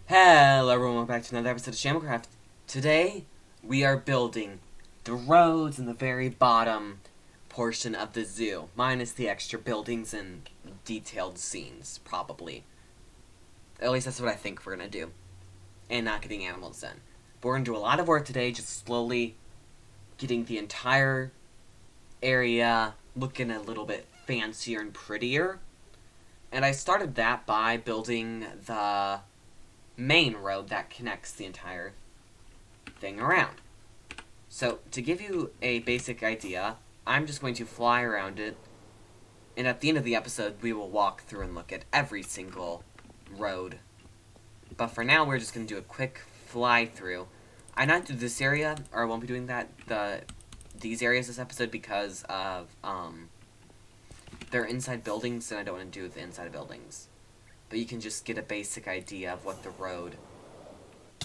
Hello everyone, welcome back to another episode of Shamblecraft. Today, we are building the roads in the very bottom portion of the zoo, minus the extra buildings and detailed scenes, probably. At least that's what I think we're gonna do. And not getting animals in. But we're gonna do a lot of work today, just slowly getting the entire area looking a little bit fancier and prettier. And I started that by building the main road that connects the entire thing around. So, to give you a basic idea, I'm just going to fly around it, and at the end of the episode, we will walk through and look at every single road. But for now, we're just going to do a quick fly through. I not do this area, or I won't be doing these areas this episode because of, they're inside buildings, and I don't want to do the inside of buildings. But you can just get a basic idea of what the road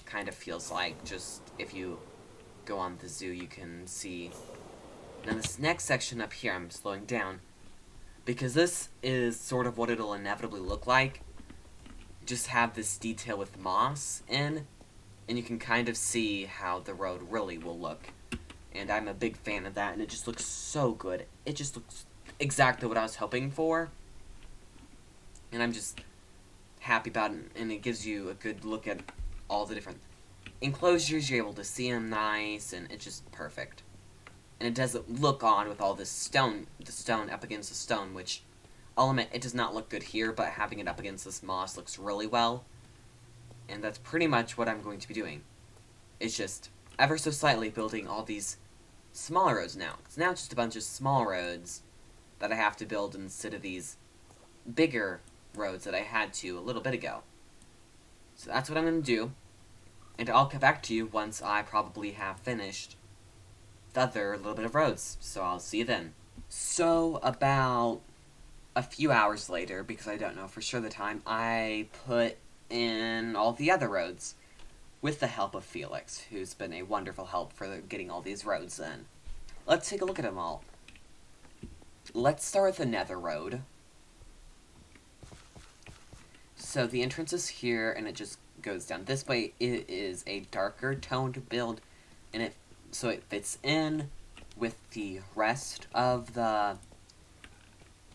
kind of feels like. Just if you go on the zoo, you can see. Now this next section up here, I'm slowing down, because this is sort of what it'll inevitably look like. Just have this detail with moss in, and you can kind of see how the road really will look. And I'm a big fan of that, and it just looks so good. It just looks exactly what I was hoping for. And I'm just happy about it, and it gives you a good look at all the different enclosures. You're able to see them nice, and it's just perfect. And it doesn't look odd with all this stone, the stone up against the stone, which I'll admit it does not look good here, but having it up against this moss looks really well. And that's pretty much what I'm going to be doing. It's just ever so slightly building all these smaller roads now. It's now just a bunch of small roads that I have to build instead of these bigger roads that I had to a little bit ago. So that's what I'm going to do, and I'll get back to you once I probably have finished the other little bit of roads, so I'll see you then. So about a few hours later, because I don't know for sure the time, I put in all the other roads with the help of Felix, who's been a wonderful help for getting all these roads in. Let's take a look at them all. Let's start with the Nether Road. So the entrance is here, and it just goes down this way. It is a darker toned build, and so it fits in with the rest of the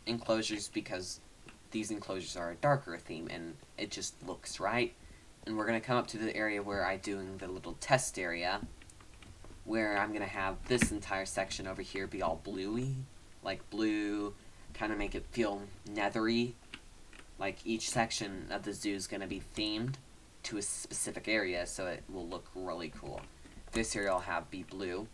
enclosures because these enclosures are a darker theme, and it just looks right. And we're going to come up to the area where I'm doing the little test area, where I'm going to have this entire section over here be all bluey, like blue, kind of make it feel nethery. Like, each section of the zoo is going to be themed to a specific area, so it will look really cool. This area will be blue.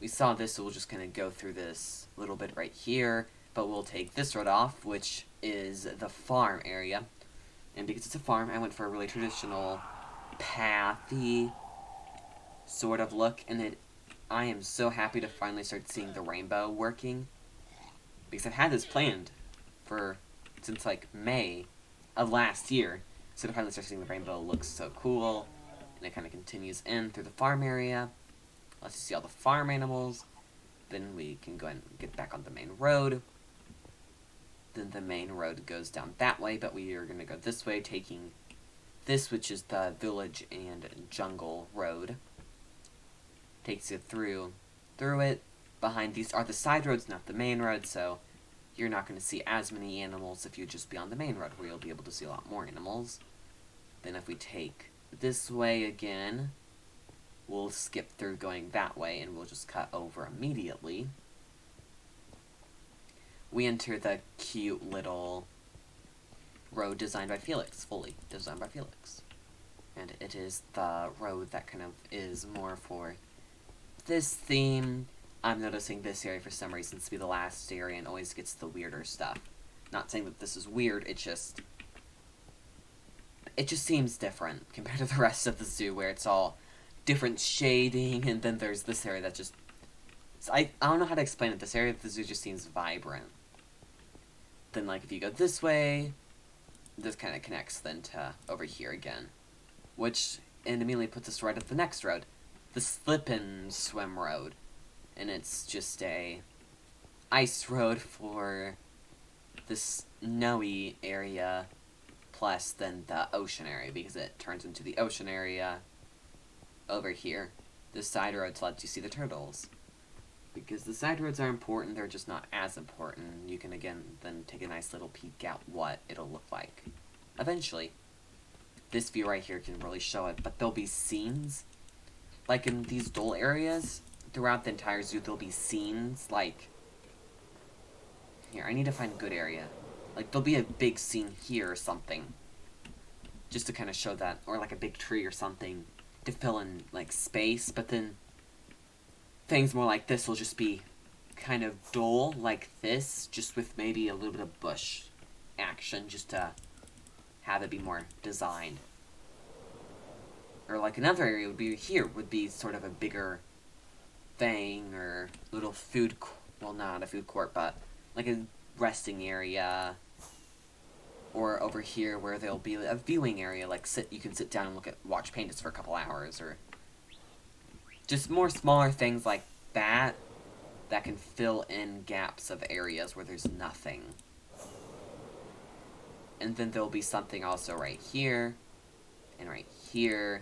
We saw this, so we're just going to go through this little bit right here, but we'll take this road off, which is the farm area. And because it's a farm, I went for a really traditional, pathy sort of look, and I am so happy to finally start seeing the rainbow working, because I've had this planned since like May of last year. So to finally start seeing the rainbow looks so cool. And it kind of continues in through the farm area. Let's see all the farm animals. Then we can go ahead and get back on the main road. Then the main road goes down that way, but we are going to go this way, taking this, which is the village and jungle road. Takes you through it. Behind these are the side roads, not the main road, so you're not going to see as many animals if you just be on the main road, where you'll be able to see a lot more animals. Then if we take this way again, we'll skip through going that way, and we'll just cut over immediately. We enter the cute little road designed by Felix, fully designed by Felix. And it is the road that kind of is more for this theme. I'm noticing this area for some reason to be the last area and always gets the weirder stuff. Not saying that this is weird, it just seems different compared to the rest of the zoo, where it's all different shading, and then there's this area that just... I don't know how to explain it. This area of the zoo just seems vibrant. Then, like, if you go this way, this kind of connects then to over here again. Which immediately puts us right at the next road. The Slip and Swim Road. And it's just a ice road for this snowy area plus than the ocean area, because it turns into the ocean area over here. The side roads let you see the turtles. Because the side roads are important, they're just not as important. You can, again, then take a nice little peek at what it'll look like eventually. This view right here can really show it, but there'll be scenes. Like in these dull areas, throughout the entire zoo, there'll be scenes, like... Here, I need to find a good area. Like, there'll be a big scene here or something. Just to kind of show that, or like a big tree or something, to fill in, like, space, but then... things more like this will just be kind of dull, like this, just with maybe a little bit of bush action, just to have it be more designed. Or like another area would be here, would be sort of a bigger thing, or little food, well, not a food court, but like a resting area. Or over here where there'll be a viewing area, like you can sit down and watch pandas for a couple hours, or just more smaller things like that can fill in gaps of areas where there's nothing. And then there'll be something also right here, and right here.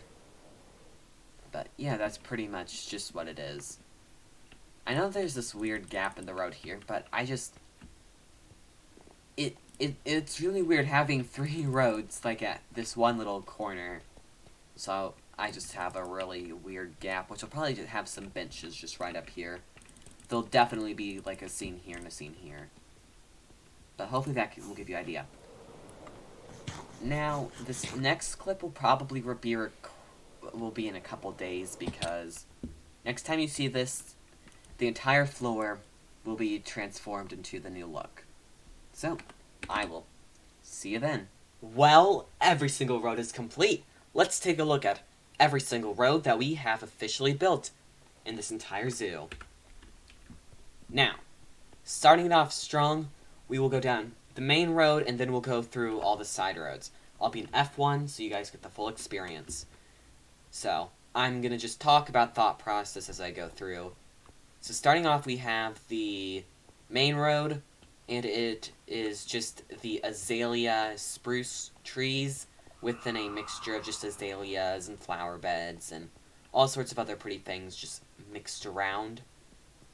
But yeah, that's pretty much just what it is. I know there's this weird gap in the road here, but I just... It's really weird having 3 roads, like at this one little corner. So I just have a really weird gap, which will probably just have some benches just right up here. There'll definitely be like a scene here and a scene here. But hopefully that will give you an idea. Now, this next clip will probably be in a couple days, because next time you see this, the entire floor will be transformed into the new look. So, I will see you then. Well, every single road is complete. Let's take a look at every single road that we have officially built in this entire zoo. Now, starting it off strong, we will go down the main road, and then we'll go through all the side roads. I'll be in F1, so you guys get the full experience. So, I'm going to just talk about thought process as I go through. So starting off, we have the main road, and it is just the azalea spruce trees within a mixture of just azaleas and flower beds and all sorts of other pretty things just mixed around.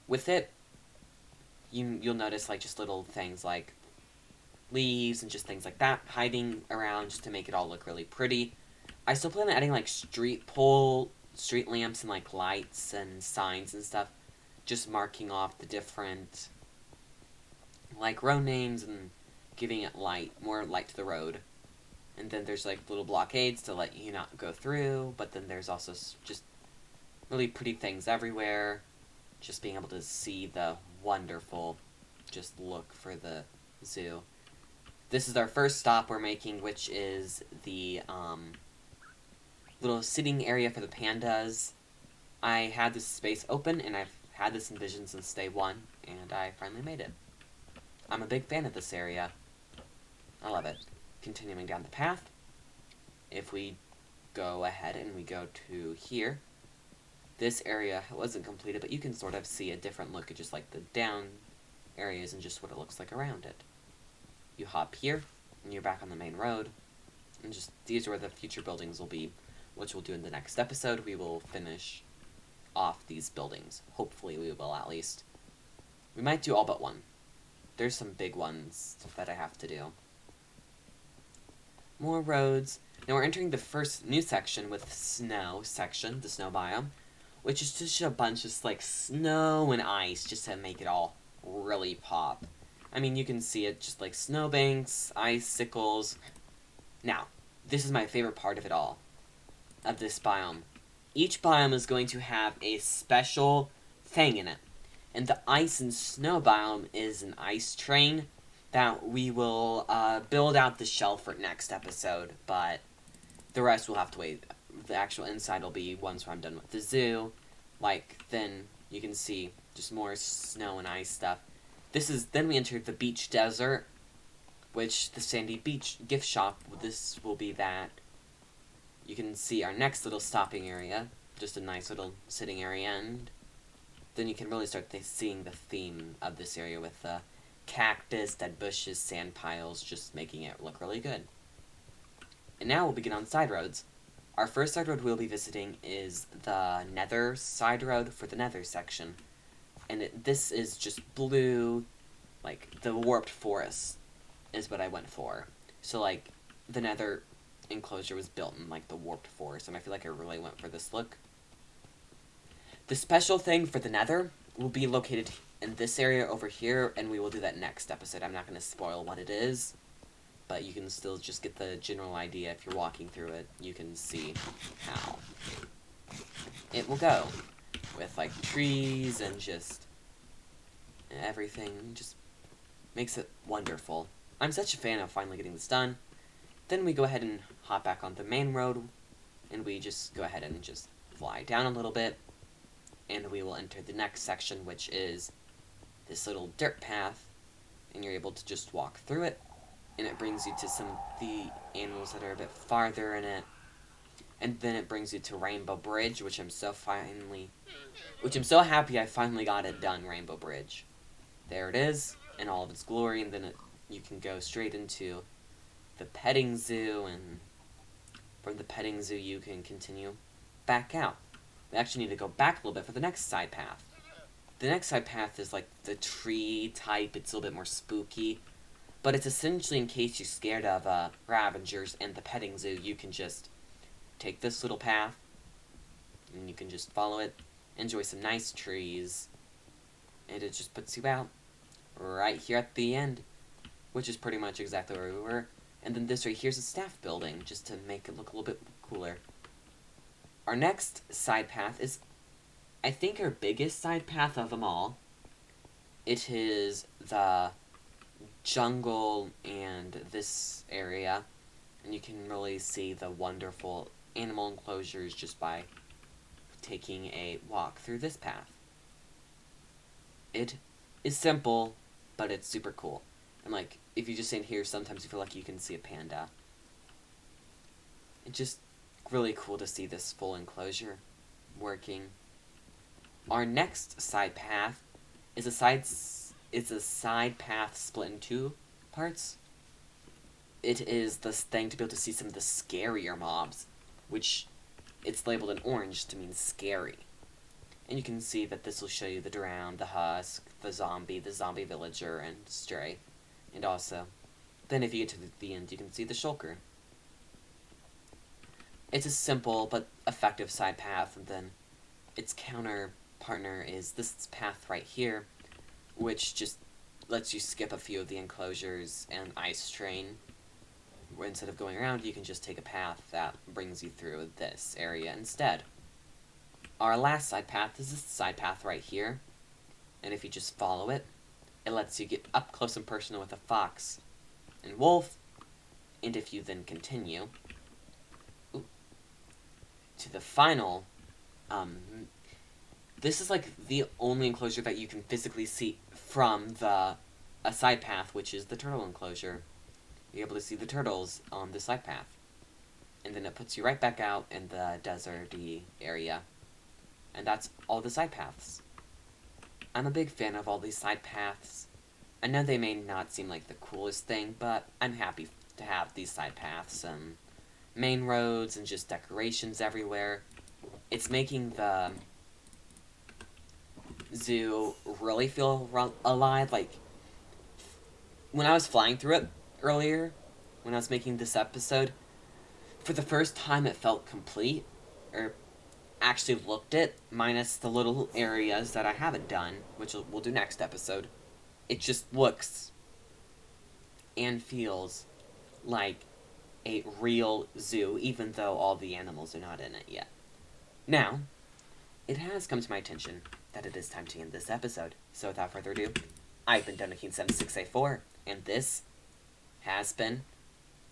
With it, you'll notice like just little things like leaves and just things like that hiding around just to make it all look really pretty. I still plan on adding like street lamps and like lights and signs and stuff, just marking off the different like road names and giving it more light to the road. And then there's like little blockades to let you not go through, but then there's also just really pretty things everywhere. Just being able to see the wonderful just look for the zoo. This is our first stop we're making, which is the little sitting area for the pandas. I had this space open, and I've had this envisioned since day one, and I finally made it. I'm a big fan of this area. I love it. Continuing down the path, if we go ahead and we go to here, this area wasn't completed, but you can sort of see a different look at just like the down areas and just what it looks like around it. You hop here, and you're back on the main road, and just these are where the future buildings will be, which we'll do in the next episode. We will finish off these buildings. Hopefully we will, at least. We might do all but one. There's some big ones that I have to do. More roads. Now we're entering the first new section with snow section, the snow biome, which is just a bunch of like snow and ice just to make it all really pop. I mean, you can see it just like snowbanks, icicles. Now, this is my favorite part of it all, of this biome. Each biome is going to have a special thing in it. And the ice and snow biome is an ice train that we will build out the shell for next episode, but the rest will have to wait. The actual inside will be once I'm done with the zoo. Like, then you can see just more snow and ice stuff. Then we enter the beach desert, which the Sandy Beach gift shop, this will be that. You can see our next little stopping area, just a nice little sitting area, and then you can really start seeing the theme of this area with cactus, dead bushes, sand piles, just making it look really good. And now we'll begin on side roads. Our first side road we'll be visiting is the Nether side road for the Nether section. And this is just blue, like, the warped forest is what I went for. So, like, the Nether enclosure was built in, like, the warped forest, and I feel like I really went for this look. The special thing for the Nether will be located in this area over here, and we will do that next episode. I'm not going to spoil what it is, but you can still just get the general idea. If you're walking through it, you can see how it will go. With, like, trees and just everything. Just makes it wonderful. I'm such a fan of finally getting this done. Then we go ahead and hop back on the main road, and we just go ahead and just fly down a little bit, and we will enter the next section, which is this little dirt path, and you're able to just walk through it, and it brings you to some of the animals that are a bit farther in it, and then it brings you to Rainbow Bridge, which I'm so happy I finally got it done, Rainbow Bridge. There it is, in all of its glory, and then you can go straight into the petting zoo, and from the petting zoo you can continue back out. We actually need to go back a little bit for the next side path. The next side path is like the tree type. It's a little bit more spooky, but it's essentially in case you're scared of Ravengers and the petting zoo, you can just take this little path, and you can just follow it, enjoy some nice trees, and it just puts you out right here at the end, which is pretty much exactly where we were. And then this right here's a staff building, just to make it look a little bit cooler. Our next side path is, I think, our biggest side path of them all. It is the jungle and this area, and you can really see the wonderful animal enclosures just by taking a walk through this path. It is simple, but it's super cool. And, like, if you just stand here, sometimes you feel like you can see a panda. It's just really cool to see this full enclosure working. Our next side path is a side path split in two parts. It is this thing to be able to see some of the scarier mobs, which it's labeled in orange to mean scary. And you can see that this will show you the drowned, the husk, the zombie villager, and stray. And also, then if you get to the end, you can see the shulker. It's a simple but effective side path, and then its counter partner is this path right here, which just lets you skip a few of the enclosures and ice train. Where instead of going around, you can just take a path that brings you through this area instead. Our last side path is this side path right here, and if you just follow it, it lets you get up close and personal with a fox and wolf, and if you then continue to the final, this is like the only enclosure that you can physically see from a side path, which is the turtle enclosure. You're able to see the turtles on the side path, and then it puts you right back out in the deserty area, and that's all the side paths. I'm a big fan of all these side paths. I know they may not seem like the coolest thing, but I'm happy to have these side paths and main roads and just decorations everywhere. It's making the zoo really feel alive. Like, when I was flying through it earlier, when I was making this episode, for the first time it felt complete, or actually looked it, minus the little areas that I haven't done, which we'll do next episode. It just looks and feels like a real zoo, even though all the animals are not in it yet. Now, it has come to my attention that it is time to end this episode, so without further ado, I've been Dunnaking7684, and this has been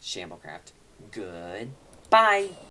Shamblecraft. Goodbye!